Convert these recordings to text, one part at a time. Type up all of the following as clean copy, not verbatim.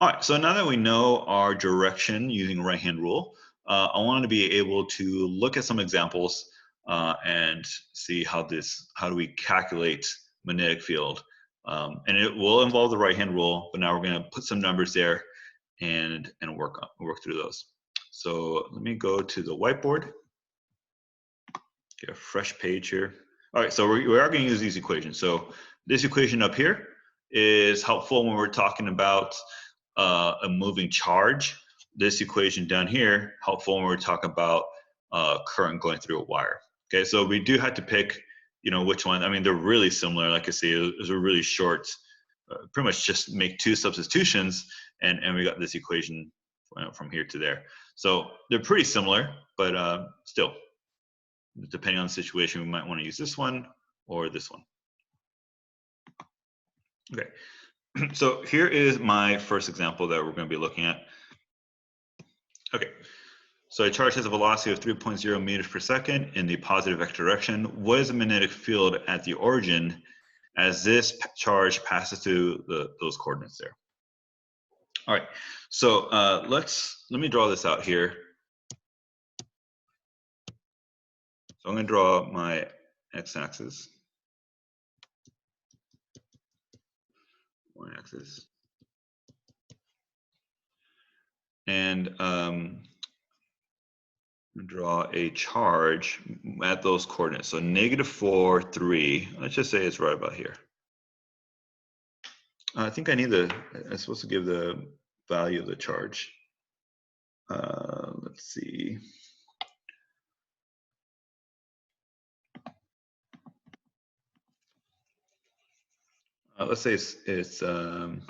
All right, so now that we know our direction using right-hand rule, I wanted to be able to look at some examples and see how do we calculate magnetic field. And it will involve the right-hand rule, but now we're going to put some numbers there and work through those. So let me go to the whiteboard, get a fresh page here. All right, so we are going to use these equations. So this equation up here is helpful when we're talking about a moving charge. This equation down here, helpful when we're talking about current going through a wire. Okay, so we do have to pick, which one. I mean, they're really similar. Like I say, it was a really short, pretty much just make two substitutions, and we got this equation from here to there. So they're pretty similar, but still, depending on the situation, we might want to use this one or this one. Okay. So here is my first example that we're going to be looking at. Okay, so a charge has a velocity of 3.0 meters per second in the positive x direction. What is the magnetic field at the origin as this charge passes through those coordinates there? All right, so let me draw this out here. So I'm going to draw my x-axis. Y-axis, and draw a charge at those coordinates. So -4, 3. Let's just say it's right about here. I think I'm supposed to give the value of the charge. Let's see. Let's say it's I don't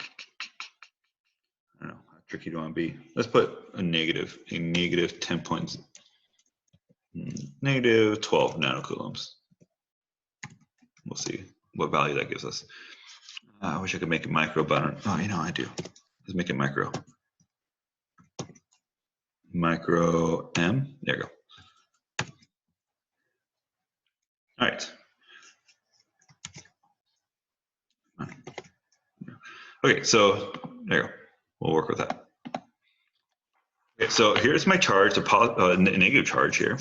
know, how tricky do you want to be? Let's put a negative 10 points, -12 nanocoulombs. We'll see what value that gives us. I wish I could make it micro, but I do. Let's make it micro. Micro M, there you go. All right. Okay, so there you go. We'll work with that. Okay, so here's my charge, a negative charge here.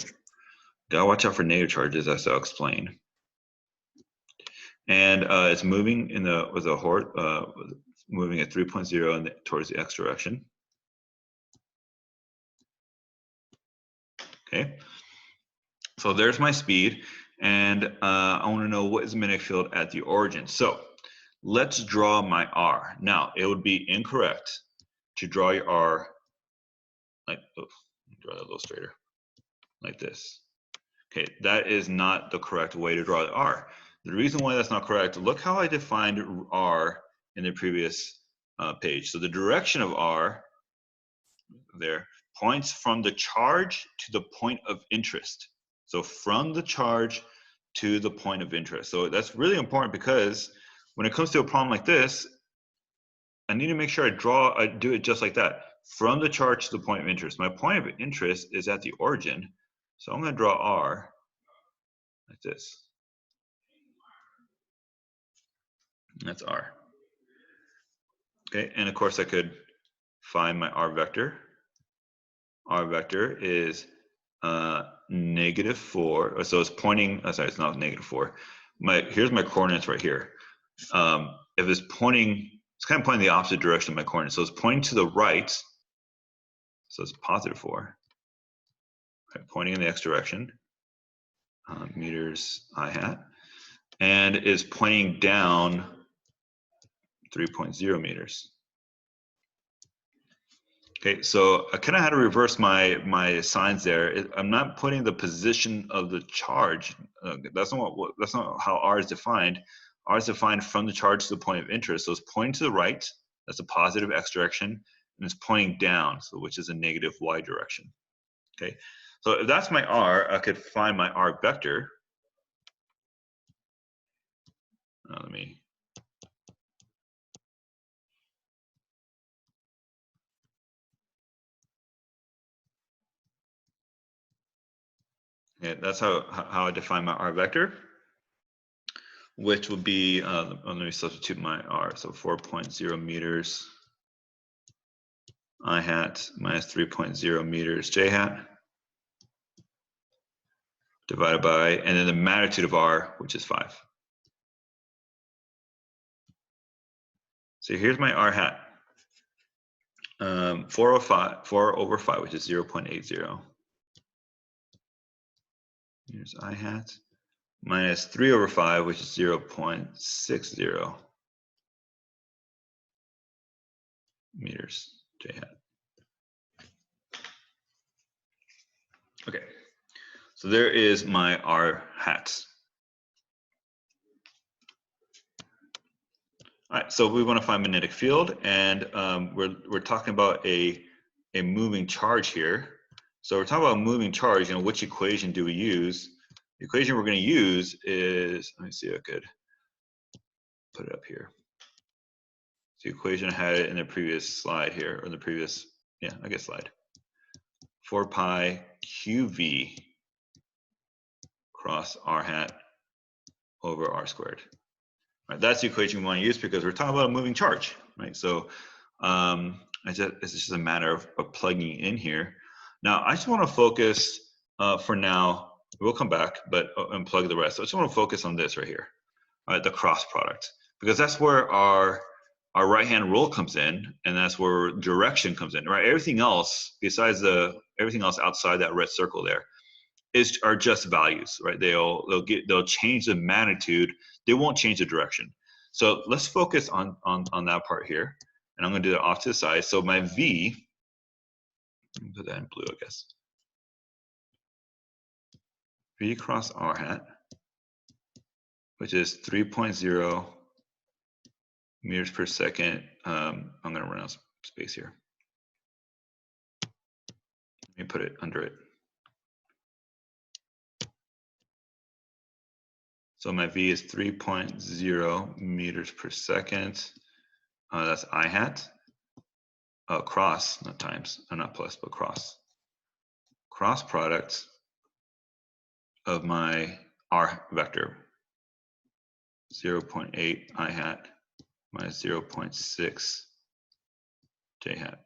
Gotta watch out for negative charges, as I'll explain. And it's moving moving at 3.0 towards the x direction. Okay, so there's my speed, and I want to know what is the magnetic field at the origin. So let's draw my R. Now, it would be incorrect to draw your R like, draw that a little straighter, like this. Okay, that is not the correct way to draw the R. The reason why that's not correct, look how I defined R in the previous page. So the direction of R there points from the charge to the point of interest. So from the charge to the point of interest. So that's really important, because when it comes to a problem like this, I need to make sure I do it just like that. From the charge to the point of interest. My point of interest is at the origin. So I'm going to draw R like this. That's R. Okay, and of course I could find my R vector. R vector is -4. So it's pointing, sorry, it's not -4. Here's my coordinates right here. If it's pointing, it's kind of pointing the opposite direction of my coordinates. So it's pointing to the right. So it's +4. Right, pointing in the x direction, meters I hat, and is pointing down 3.0 meters. Okay, so I kind of had to reverse my signs there. I'm not putting the position of the charge. That's not how R is defined. R is defined from the charge to the point of interest. So it's pointing to the right. That's a positive x direction, and it's pointing down, so which is a negative y direction. Okay, so if that's my R, I could find my R vector. Let me. Yeah, that's how I define my R vector, which would be, let me substitute my R, so 4.0 meters I hat minus 3.0 meters j hat divided by, and then the magnitude of r, which is 5. So here's my r hat. 4 over 5, which is 0.80. Here's I hat minus 3 over 5, which is 0.60 meters j hat. Okay, so there is my r hat. All right, so we want to find magnetic field, and we're talking about a moving charge here. So we're talking about a moving charge, and which equation do we use? The equation we're going to use is, let me see if I could put it up here. The equation I had it in the previous slide here, or the previous, yeah, I guess slide. 4 pi qv cross r hat over r squared. Right, that's the equation we want to use because we're talking about a moving charge, right? So it's just a matter of plugging in here. Now, I just want to focus for now. We'll come back, but and plug the rest. So I just want to focus on this right here, right? The cross product, because that's where our right-hand rule comes in, and that's where direction comes in, right? Everything else besides everything else outside that red circle there are just values, right? They'll change the magnitude. They won't change the direction. So let's focus on that part here, and I'm going to do that off to the side. So my V, let me put that in blue, I guess. V cross r hat, which is 3.0 meters per second. I'm going to run out of space here. Let me put it under it. So my V is 3.0 meters per second. That's I hat. Cross, not times, not plus, but cross. Cross product of my R vector, 0.8 I hat minus 0.6 j hat.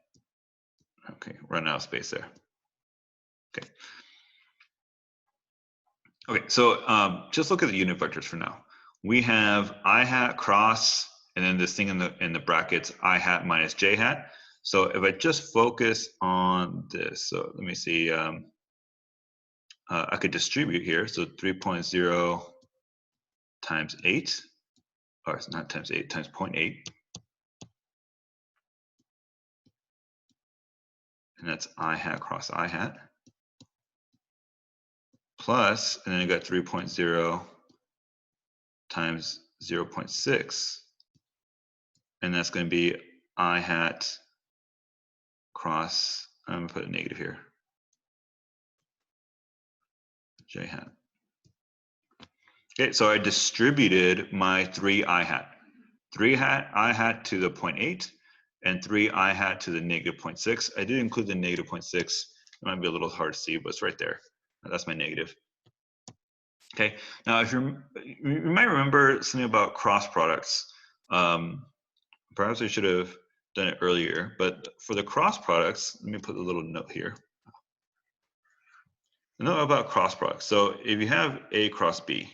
Okay, run out of space there. Okay. Okay, so just look at the unit vectors for now. We have I hat cross, and then this thing in the brackets, I hat minus j hat. So if I just focus on this, so let me see, I could distribute here. So 3.0 times 8, or it's not times 8, times 0.8. And that's I hat cross I hat. Plus, and then I got 3.0 times 0.6. And that's going to be I hat cross, I'm going to put a negative here, j hat. Okay, so I distributed my 3 I hat. 3 I hat to the 0.8 and 3 I hat to the negative 0.6. I did include the negative 0.6. It might be a little hard to see, but it's right there. That's my negative. Okay, now if you might remember something about cross products. Perhaps I should have done it earlier, but for the cross products, let me put a little note here. A note about cross products. So if you have A cross B,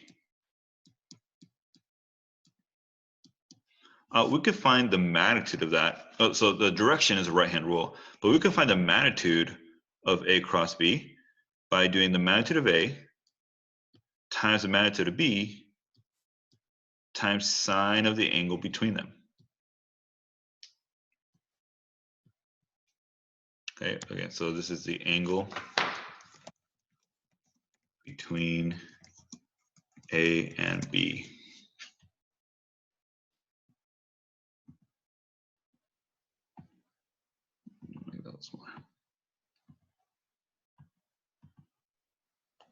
we could find the magnitude of that. Oh, so the direction is a right-hand rule, but we could find the magnitude of A cross B by doing the magnitude of A times the magnitude of B times sine of the angle between them. Okay, again, so this is the angle between A and B.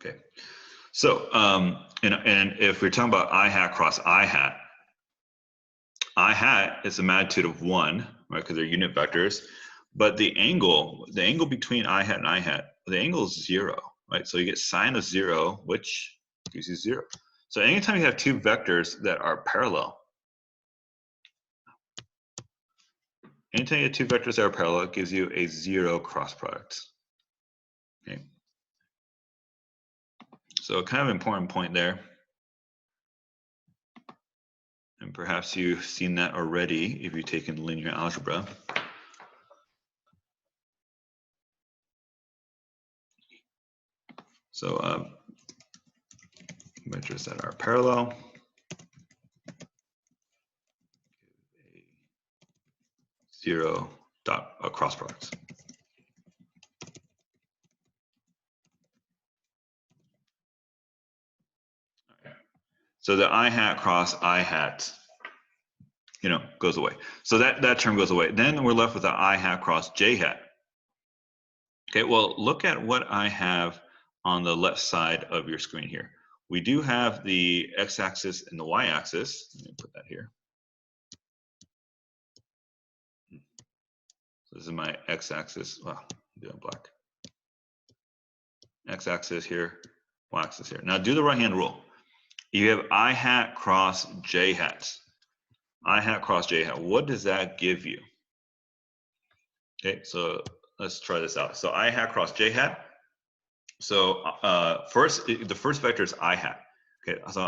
Okay, so and if we're talking about I hat cross I hat is a magnitude of 1, right? Because they're unit vectors, but the angle between I hat and I hat, the angle is 0, right? So you get sine of 0, which gives you 0. So anytime you have two vectors that are parallel, Anytime you have two vectors that are parallel, it gives you a zero cross product. Okay. So kind of important point there. And perhaps you've seen that already if you've taken linear algebra. So vectors that are parallel. Zero dot cross products. So the I hat cross I hat, goes away. So that term goes away. Then we're left with the I hat cross J hat. Okay, well, look at what I have on the left side of your screen here. We do have the x-axis and the y-axis. Let me put that here. So this is my x-axis. Wow, I'm doing black. X-axis here, y-axis here. Now do the right-hand rule. You have I hat cross J hat. I hat cross J hat. What does that give you? Okay, so let's try this out. So I hat cross J hat. So the first vector is I hat. Okay, so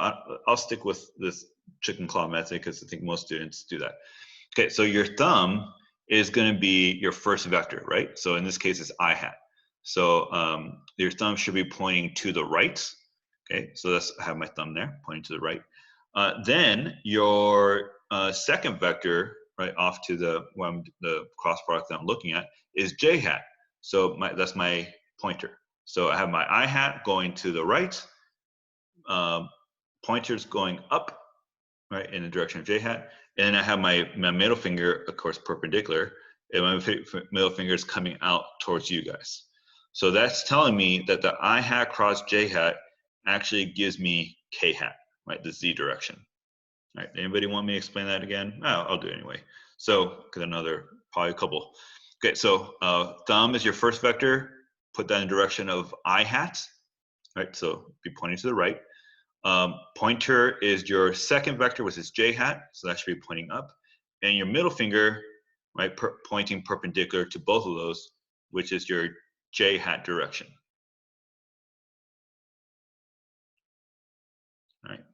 I'll stick with this chicken claw method because I think most students do that. Okay, so your thumb is going to be your first vector, right? So in this case, it's I hat. So your thumb should be pointing to the right. Okay, so I have my thumb there, pointing to the right. Then your second vector, right, off to the cross product that I'm looking at, is J hat. So that's my pointer. So I have my I hat going to the right, pointers going up, right, in the direction of J hat, and then I have my middle finger, of course, perpendicular, and my middle finger is coming out towards you guys. So that's telling me that the I hat cross J hat actually gives me K hat, right, the Z direction. All right, anybody want me to explain that again? Oh, I'll do it anyway. So, probably a couple. Okay, so thumb is your first vector. Put that in the direction of I hat, right? So be pointing to the right. Pointer is your second vector, which is J hat. So that should be pointing up. And your middle finger, right, pointing perpendicular to both of those, which is your J hat direction. All right.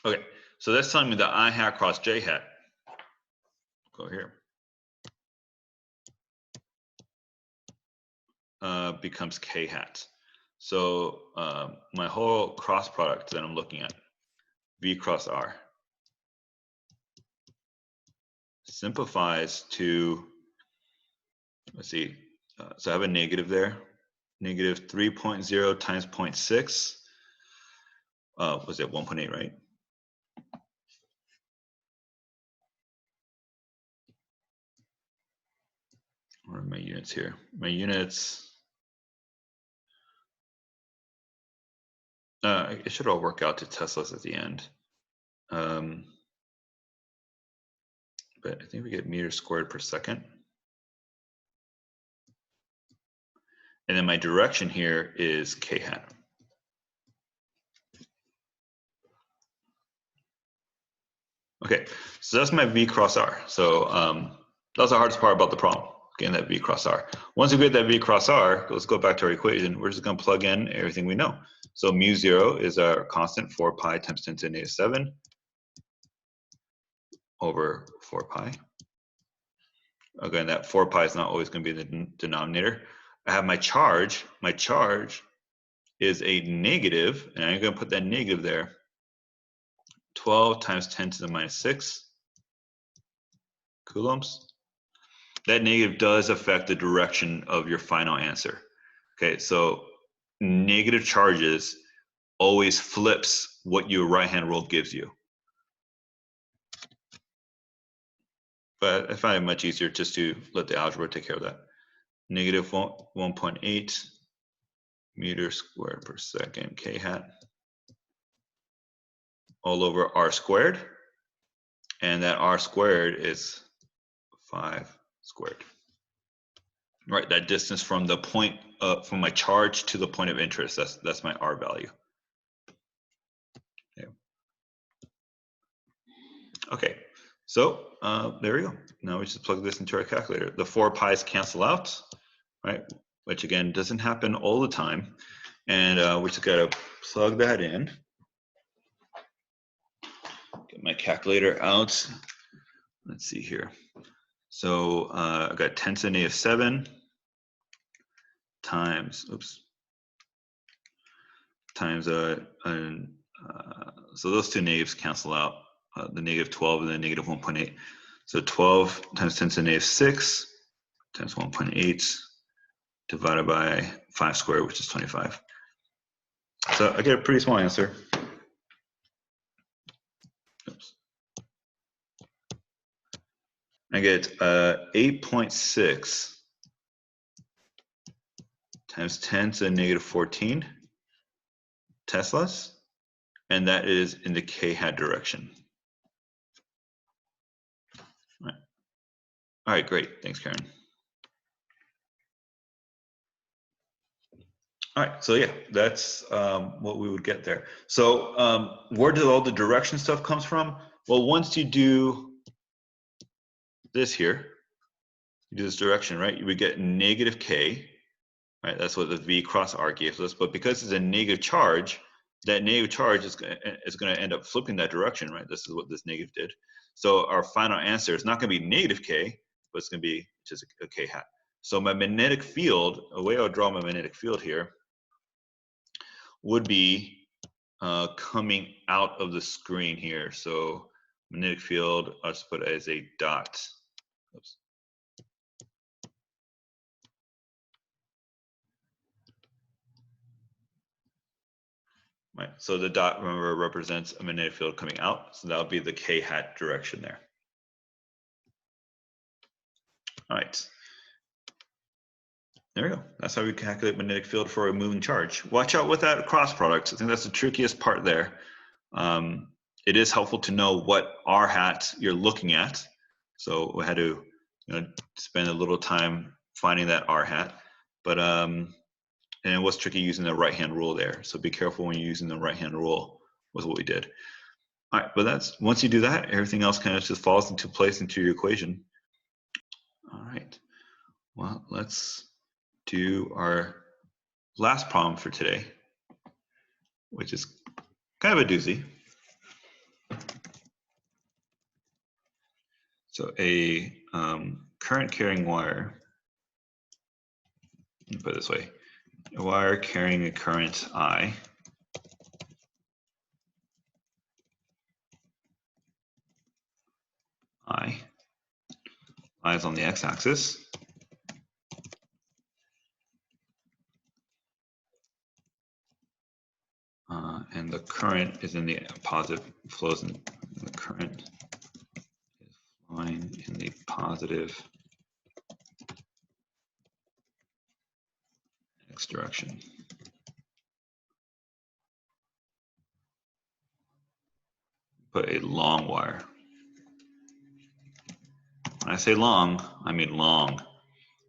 Okay, so that's telling me that I hat cross J hat. Go here. Becomes K hat. So my whole cross product that I'm looking at, V cross R, simplifies to, let's see, so I have a negative there, negative 3.0 times 0.6, was it 1.8, right? Where are my units here? My units, it should all work out to Teslas at the end. But I think we get meters squared per second. And then my direction here is K hat. Okay, so that's my V cross R. So that's the hardest part about the problem, getting that V cross R. Once we get that V cross R, let's go back to our equation. We're just gonna plug in everything we know. So mu zero is our constant 4 pi times 10 to the negative 7 over 4 pi. Again, that 4 pi is not always gonna be the denominator. I have my charge. My charge is a negative, and I'm gonna put that negative there. 12 times 10 to the minus 6 coulombs. That negative does affect the direction of your final answer. Okay, so negative charges always flips what your right-hand rule gives you. But I find it much easier just to let the algebra take care of that. Negative 1.8 meters squared per second K hat all over R squared. And that R squared is 5 squared. Right, that distance from the point, from my charge to the point of interest, that's my R value. Okay, so there we go. Now we just plug this into our calculator. The 4 pi's cancel out, right? Which again doesn't happen all the time. And we just gotta plug that in. Get my calculator out. Let's see here. So I got 10 to the negative 7 times, times so those two negatives cancel out, the negative 12 and the negative 1.8. So 12 times 10 to the negative 6 times 1.8 divided by 5 squared, which is 25. So I get a pretty small answer. Oops. I get 8.6 times 10 to the negative 14 Teslas, and that is in the k hat direction. All right, great. Thanks, Karen. All right, so yeah, that's what we would get there. So where did all the direction stuff comes from? Well, once you do this here, you do this direction, right? You would get negative k, right? That's what the v cross r gives us. But because it's a negative charge, that negative charge is going to end up flipping that direction, right? This is what this negative did. So our final answer is not going to be negative k, but it's going to be just a k hat. So my magnetic field, the way I would draw my magnetic field here, would be coming out of the screen here. So magnetic field, I'll just put it as a dot. Oops. Right, so the dot, remember, represents a magnetic field coming out. So that would be the k hat direction there. All right. There we go. That's how we calculate magnetic field for a moving charge. Watch out with that cross product. I think that's the trickiest part there. It is helpful to know what r hat you're looking at. So we had to spend a little time finding that r hat. But and it was tricky using the right-hand rule there. So be careful when you're using the right-hand rule was what we did. All right, but that's, once you do that, everything else kind of just falls into place into your equation. All right, well, let's do our last problem for today, which is kind of a doozy. So a current carrying wire, let me put it this way, a wire carrying a current I is on the x-axis. And the current is in the positive, flows in the current is flowing in the positive x direction. Put a long wire. When I say long, I mean long.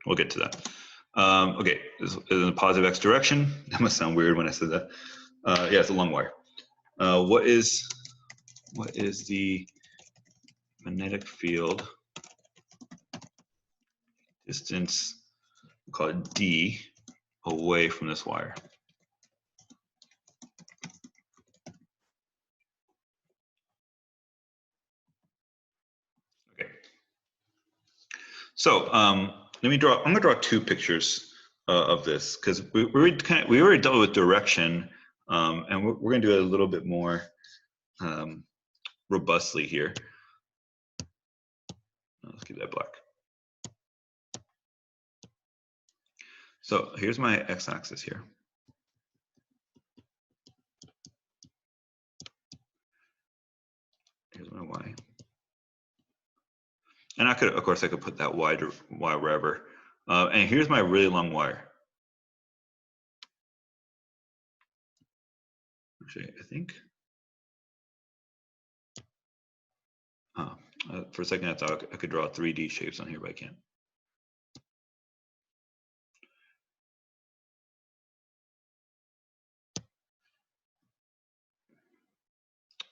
We'll get to that. Okay, this is in the positive x direction. That must sound weird when I said that. Yeah, it's a long wire. What is the magnetic field distance, we'll call it d, away from this wire? Okay. So let me draw. I'm going to draw two pictures of this because we already dealt with direction, and we're going to do it a little bit more robustly here. Let's keep that black. So here's my x-axis here. Here's my y. And I could, of course, I could put that y wherever. And here's my really long wire. Actually, I think. For a second, I thought I could draw 3D shapes on here, but I can't.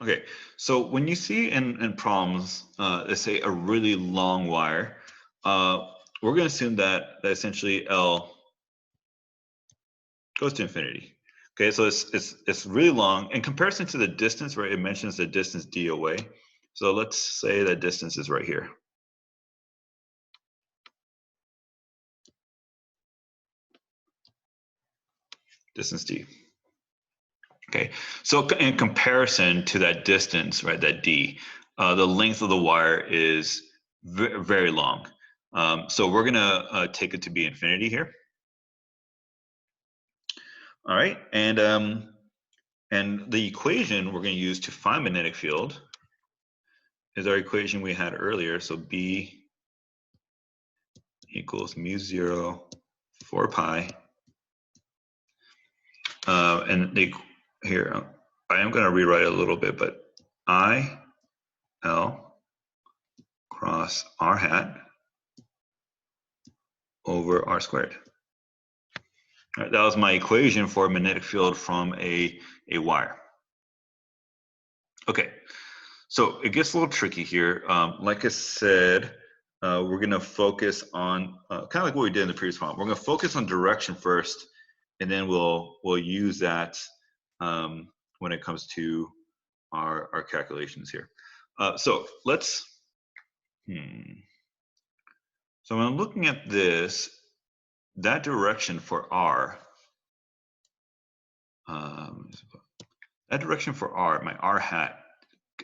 Okay, so when you see in problems, let's say a really long wire, we're going to assume that essentially L goes to infinity. Okay, so it's really long in comparison to the distance, right? It mentions the distance d away. So let's say that distance is right here. Distance d. Okay, so in comparison to that distance, right, that d, the length of the wire is very long. So we're gonna take it to be infinity here. All right, and the equation we're going to use to find magnetic field is our equation we had earlier. So B equals mu0 4 pi. Here, I am going to rewrite it a little bit, but I L cross r hat over r squared. All right, that was my equation for a magnetic field from a wire. Okay, so it gets a little tricky here. Like I said, we're going to focus on kind of like what we did in the previous problem. We're going to focus on direction first, and then we'll use that when it comes to our calculations here. So let's. So when I'm looking at this, that direction for R. That direction for R, my R hat,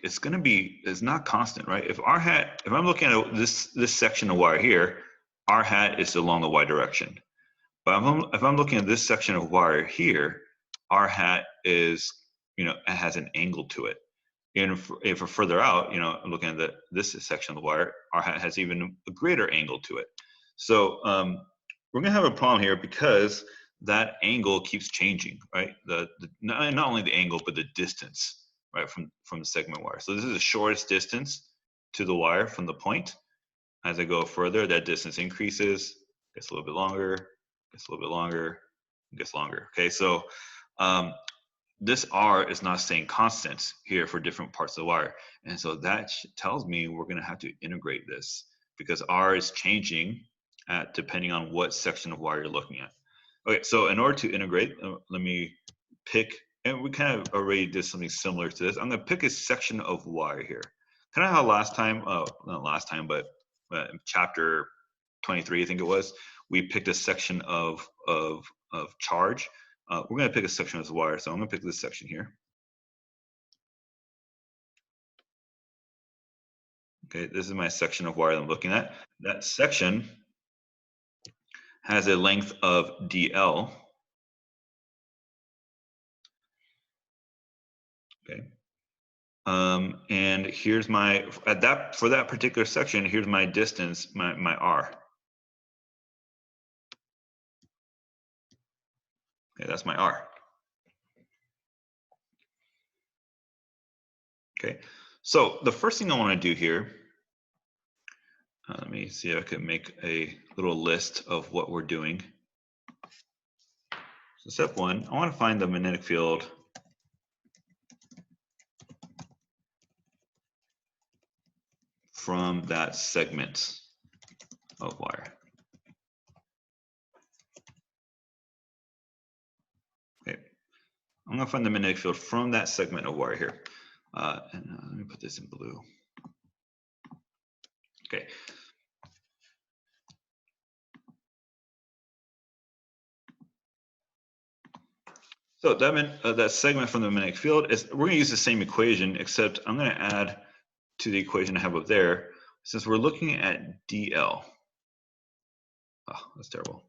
it's going to be, is not constant, right? If R hat, if I'm looking at this section of wire here, R hat is along the Y direction. But if I'm looking at this section of wire here, R hat is, it has an angle to it. And if we're further out, I'm looking at this section of the wire, R hat has even a greater angle to it. So we're going to have a problem here because that angle keeps changing, right? Not only the angle, but the distance, right, from the segment wire. So this is the shortest distance to the wire from the point. As I go further, that distance increases, gets a little bit longer, gets a little bit longer, gets longer. Okay, so this R is not staying constant here for different parts of the wire. And so that tells me we're going to have to integrate this because R is changing depending on what section of wire you're looking at. Okay, so in order to integrate, let me pick, and we kind of already did something similar to this. I'm going to pick a section of wire here. Kind of how last time, not last time, but chapter 23, I think it was, we picked a section of charge. We're going to pick a section of this wire, so I'm going to pick this section here. Okay, this is my section of wire that I'm looking at. That section has a length of dl. Okay. And here's my, for that particular section, here's my distance, my R. Okay, that's my R. Okay, so the first thing I want to do here, let me see if I can make a little list of what we're doing. So step one, I want to find the magnetic field from that segment of wire. Okay, I'm going to find the magnetic field from that segment of wire here. Let me put this in blue. Okay. So that segment from the magnetic field is, we're going to use the same equation, except I'm going to add to the equation I have up there, since we're looking at dl. Oh, that's terrible.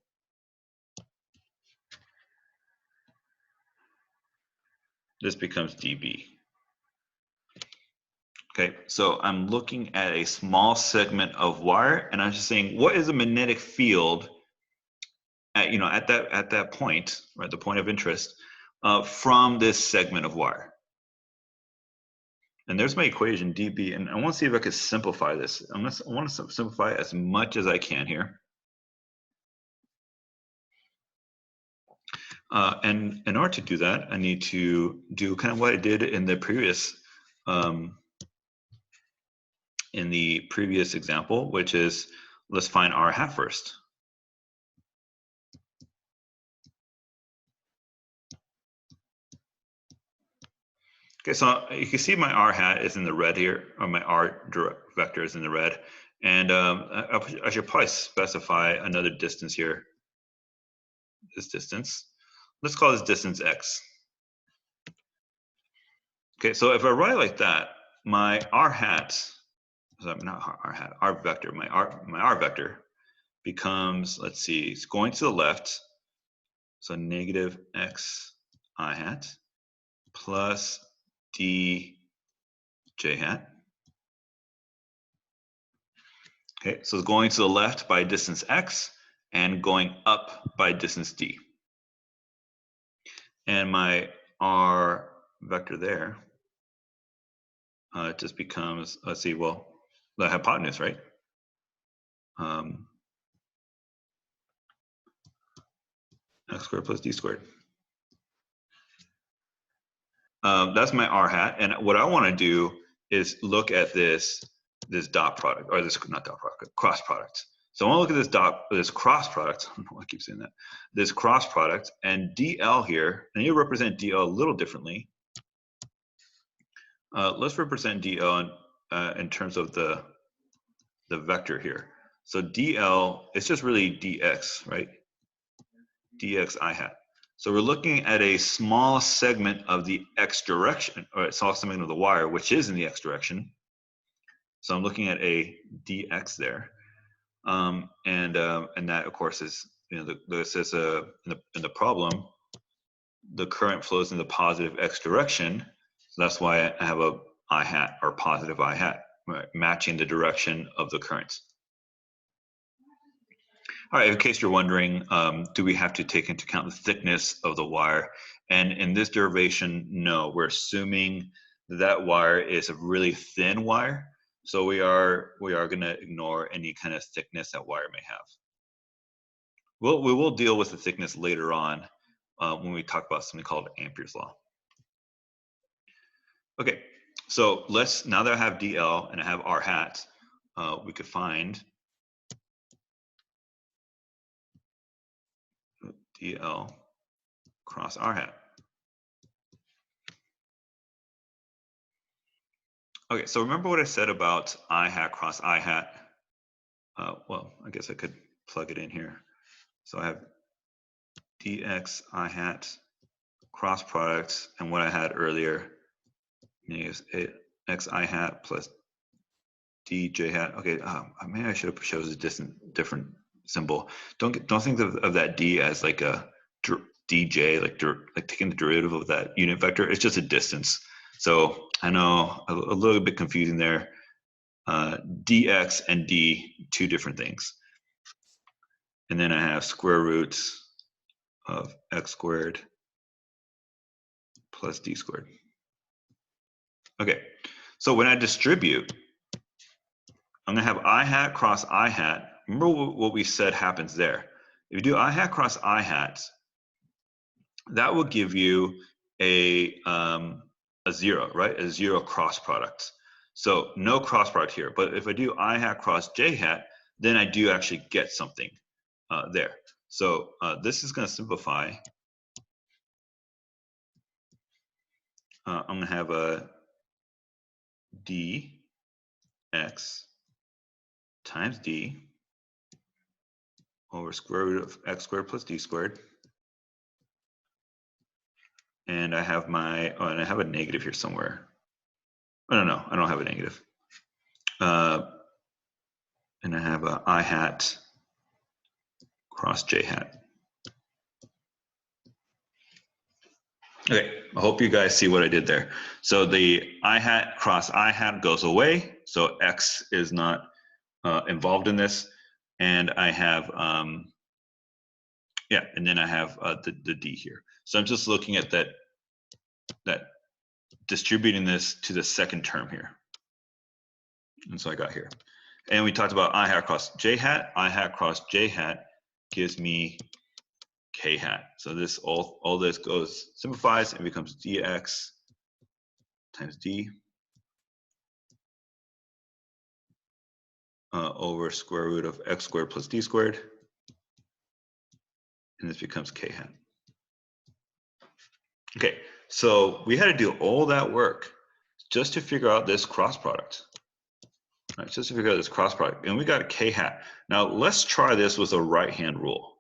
This becomes dB. Okay, so I'm looking at a small segment of wire, and I'm just saying, what is the magnetic field at that point, right, the point of interest, from this segment of wire? And there's my equation, dB, and I want to see if I could simplify this. I want to simplify it as much as I can here. And in order to do that, I need to do kind of what I did in the previous in the previous example, which is, let's find r hat first. Okay, so you can see my r hat is in the red here, or my r vector is in the red. And I should probably specify another distance here, this distance. Let's call this distance x. Okay, so if I write like that, my r hat, not r hat, r vector, my r vector becomes, let's see, it's going to the left, so negative x I hat plus d j hat. Okay, so it's going to the left by distance x and going up by distance d. And my r vector there just becomes, let's see, well, the hypotenuse, right? X squared plus d squared. That's my r hat. And what I want to do is look at this dot product, or this, not dot product, cross product. So I want to look at this cross product. I don't know why I keep saying that. This cross product, and dl here, and you represent dl a little differently. Let's represent dl in terms of the vector here. So dl, it's just really dx, right? dx I hat. So we're looking at a small segment of the x direction, or a small segment of the wire, which is in the x direction. So I'm looking at a dx there, and that of course is, you know, this is in the problem, the current flows in the positive x direction. So that's why I have a I hat, or positive I hat, right, matching the direction of the current. All right, in case you're wondering, do we have to take into account the thickness of the wire? And in this derivation, no, we're assuming that wire is a really thin wire. So we are going to ignore any kind of thickness that wire may have. We will deal with the thickness later on when we talk about something called Ampere's law. Okay, so now that I have dl and I have r hat, we could find dl cross r hat. Okay, so remember what I said about I hat cross I hat? Well, I guess I could plug it in here. So I have dx I hat cross product, and what I had earlier is x I hat plus dj hat. Okay, maybe I should have chosen a different symbol. Don't think of that d as like a dj, like taking the derivative of that unit vector. It's just a distance. So I know a little bit confusing there. Dx and d, two different things. And then I have square roots of x squared plus d squared. Okay, so when I distribute, I'm going to have I hat cross I hat. Remember what we said happens there. If you do I hat cross I hat, that will give you a zero, right? A zero cross product. So no cross product here. But if I do I hat cross j hat, then I do actually get something there. So this is going to simplify. I'm going to have a dx times d over square root of x squared plus d squared. And I have and I have a negative here somewhere. Oh, no, I don't have a negative. And I have a I hat cross j hat. Okay, I hope you guys see what I did there. So the I hat cross I hat goes away, so x is not involved in this, and I have yeah, and then I have the d here. So I'm just looking at that distributing this to the second term here, and so I got here. And we talked about I hat cross j hat. I hat cross j hat gives me k hat. So this all this simplifies and becomes dx times d over square root of x squared plus d squared. And this becomes k hat. Okay, so we had to do all that work just to figure out this cross product. Right, just to figure out this cross product. And we got a k hat. Now let's try this with a right-hand rule.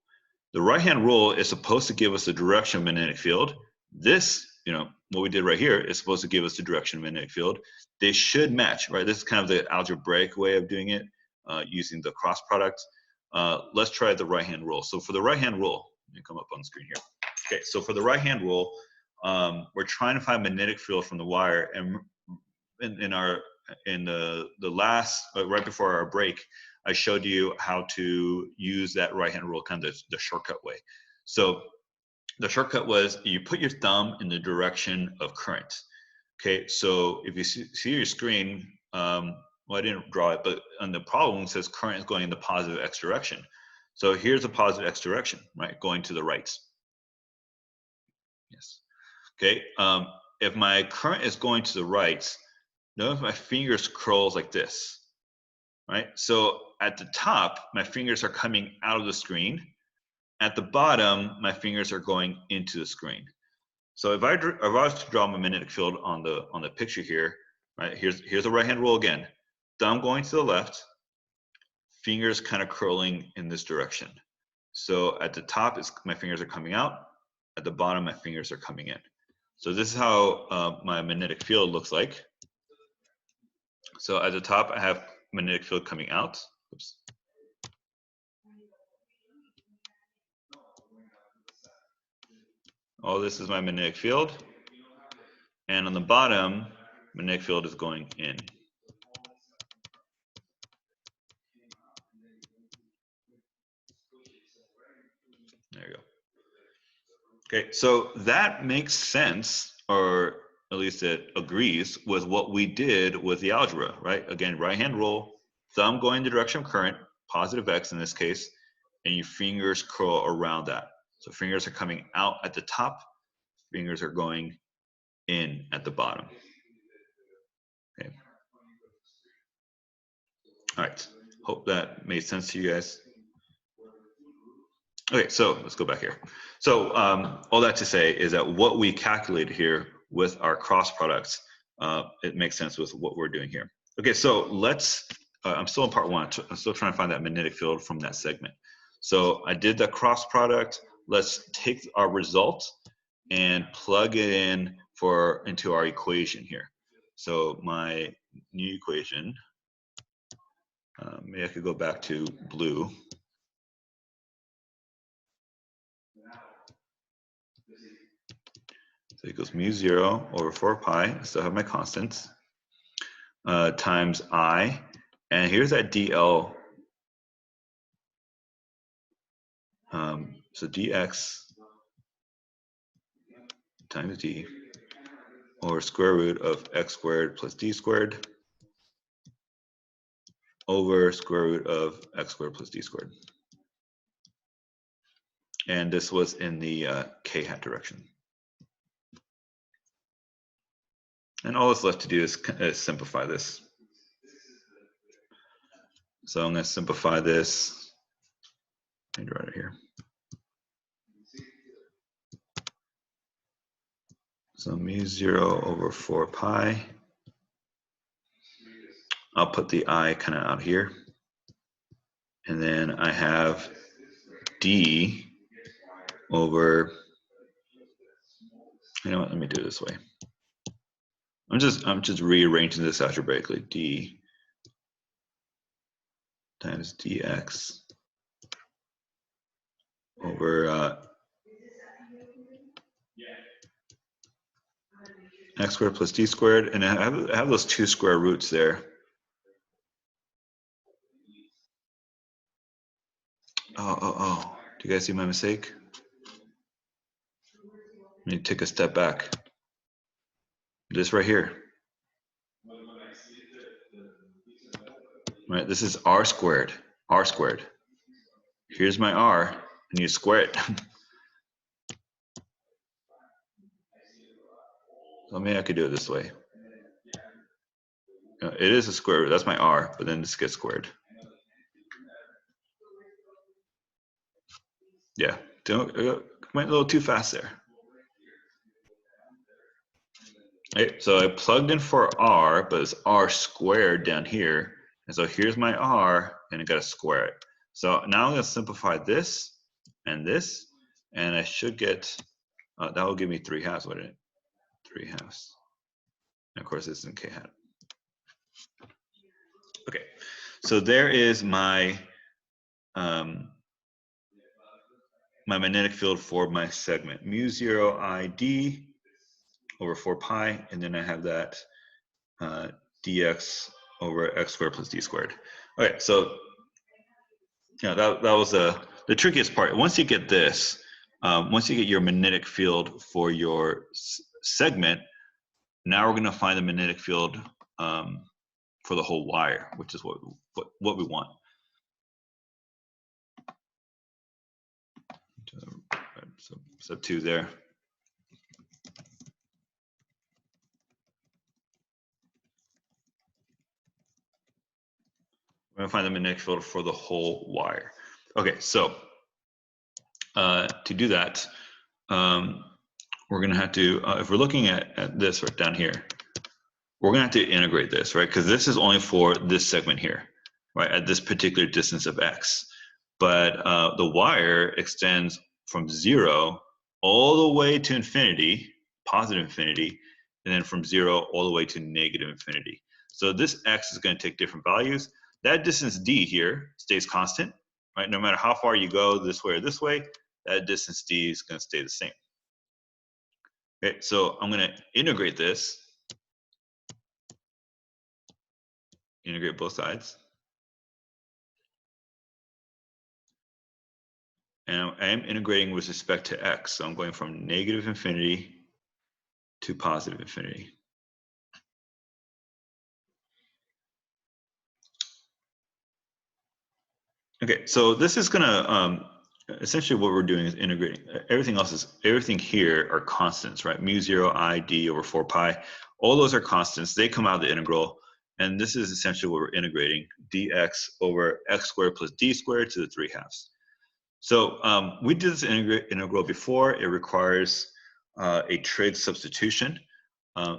The right-hand rule is supposed to give us the direction of magnetic field. This, what we did right here is supposed to give us the direction of magnetic field. They should match, right? This is kind of the algebraic way of doing it, using the cross product. Let's try the right-hand rule. So for the right-hand rule, let me come up on the screen here. Okay, so for the right-hand rule, we're trying to find magnetic field from the wire, and in the last, right before our break, I showed you how to use that right-hand rule, kind of the shortcut way. So the shortcut was you put your thumb in the direction of current. Okay, so if you see your screen, well, I didn't draw it, but on the problem it says current is going in the positive x direction. So here's the positive x direction, right, going to the right. Yes. Okay, if my current is going to the right, notice my fingers curls like this, right? So at the top, my fingers are coming out of the screen. At the bottom, my fingers are going into the screen. So if I was to draw my magnetic field on the picture here, right? Here's the right-hand rule again. Thumb going to the left, fingers kind of curling in this direction. So at the top, my fingers are coming out. At the bottom, my fingers are coming in. So this is how my magnetic field looks like. So at the top, I have magnetic field coming out. Oops. All this is my magnetic field. And on the bottom, magnetic field is going in. There you go. Okay, so that makes sense, or at least it agrees with what we did with the algebra, right? Again, right-hand rule, thumb going in the direction of current, positive x in this case, and your fingers curl around that. So fingers are coming out at the top, fingers are going in at the bottom. Okay. All right, hope that made sense to you guys. Okay, so let's go back here. So all that to say is that what we calculated here with our cross products, it makes sense with what we're doing here. Okay, so let's, I'm still in part one. I'm still trying to find that magnetic field from that segment. So I did the cross product. Let's take our result and plug it in into our equation here. So my new equation, maybe I could go back to blue. So it goes mu 0 over 4 pi, I still have my constants, times I, and here's that dl, so dx times d over square root of x squared plus d squared over square root of x squared plus d squared. And this was in the k hat direction. And all that's left to do is simplify this. So I'm going to simplify this. Let me draw it here. So mu 0 over 4 pi. I'll put the I kind of out here. And then I have d over, you know what, let me do it this way. I'm just rearranging this algebraically. D times dx over x squared plus d squared, and I have those two square roots there. Oh, do you guys see my mistake? Let me take a step back. This right here. Right, this is r squared. Here's my r, and you square it. So maybe I could do it this way. It is a square root, that's my r, but then this gets squared. Yeah, don't went a little too fast there. Okay, so I plugged in for R, but it's R squared down here. And so here's my R, and I got to square it. So now I'm going to simplify this, and I should get, that will give me 3/2, wouldn't it? 3/2. And of course, this is in K hat. Okay, so there is my my magnetic field for my segment, mu 0 ID over 4 pi, and then I have that dx over x squared plus d squared. Okay, so yeah, that was the trickiest part. Once you get this, once you get your magnetic field for your segment, now we're going to find the magnetic field for the whole wire, which is what we want. So step 2 there. We're going to find the magnetic field for the whole wire. Okay, so to do that, we're going to have to, if we're looking at this right down here, we're going to have to integrate this, right? Because this is only for this segment here, right? At this particular distance of x. But the wire extends from 0 all the way to infinity, positive infinity, and then from 0 all the way to negative infinity. So this x is going to take different values. That distance d here stays constant, right? No matter how far you go this way or this way, that distance d is going to stay the same. Okay, so I'm going to integrate this. Integrate both sides. And I am integrating with respect to x. So I'm going from negative infinity to positive infinity. Okay, so this is gonna, essentially what we're doing is integrating. Everything here are constants, right? Mu 0 I d over 4 pi. All those are constants. They come out of the integral. And this is essentially what we're integrating, dx over x squared plus d squared to the 3/2. So we did this integral before. It requires a trig substitution.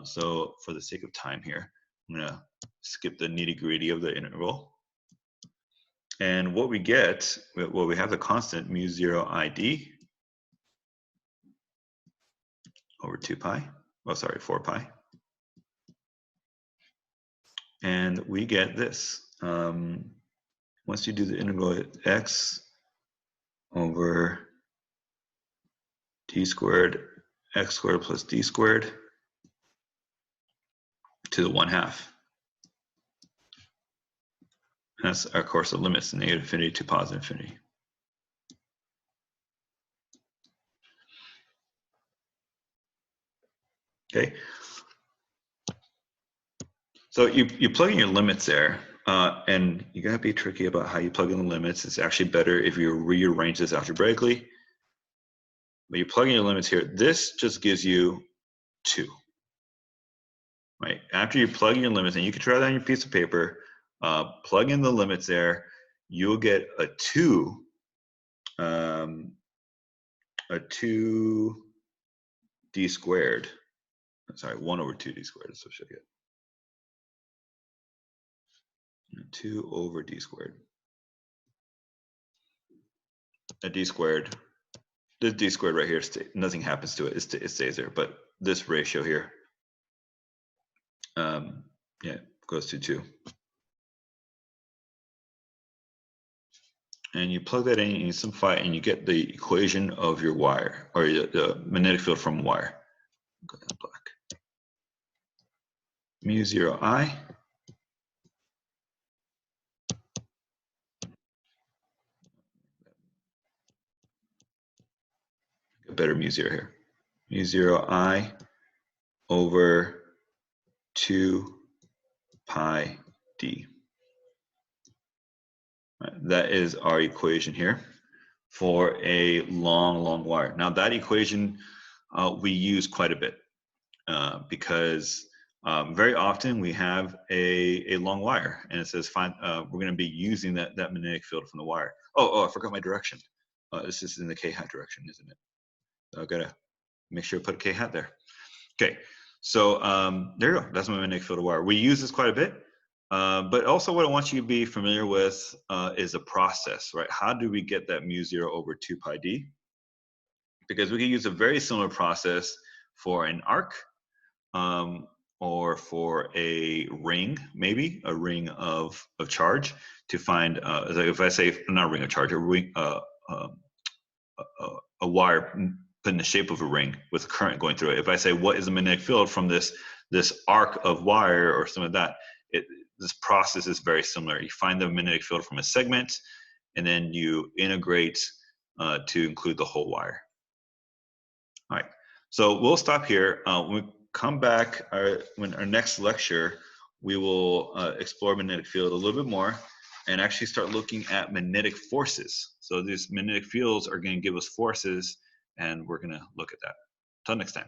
So for the sake of time here, I'm going to skip the nitty-gritty of the integral. And what we get, well, we have the constant mu 0 ID over 2 pi. Oh, sorry, 4 pi. And we get this. Once you do the integral, x over d squared, x squared plus d squared to the 1/2. That's, of course, the limits, negative infinity to positive infinity. Okay. So you plug in your limits there, and you gotta be tricky about how you plug in the limits. It's actually better if you rearrange this algebraically. But you plug in your limits here. This just gives you 2. Right? After you plug in your limits, and you can try that on your piece of paper, plug in the limits there, you'll get a 2 d squared. Sorry, 1 over 2 d squared is what I should get. 2 over d squared. A d squared. This d squared right here, nothing happens to it. It stays there. But this ratio here, yeah, goes to 2. And you plug that in and you simplify it and you get the equation of your wire, or the magnetic field from a wire. Go ahead, black. Mu 0 I. A better mu 0 here. Mu 0 I over 2 pi d. Right, that is our equation here for a long wire. Now that equation we use quite a bit because very often we have a long wire and it says we're going to be using that magnetic field from the wire. Oh, I forgot my direction. This is in the k-hat direction, isn't it? So I've got to make sure to put a k-hat there. Okay, so there you go. That's my magnetic field of wire. We use this quite a bit, but also what I want you to be familiar with is a process, right? How do we get that mu0 over 2 pi d? Because we can use a very similar process for an arc, or for a ring, maybe a ring of charge, to find, if I say, not a ring of charge, a ring, a wire put in the shape of a ring with a current going through it. If I say, what is the magnetic field from this arc of wire or something like that, this process is very similar. You find the magnetic field from a segment, and then you integrate to include the whole wire. All right, so we'll stop here. When we come back, when our next lecture, we will explore magnetic field a little bit more and actually start looking at magnetic forces. So these magnetic fields are going to give us forces, and we're going to look at that. Until next time.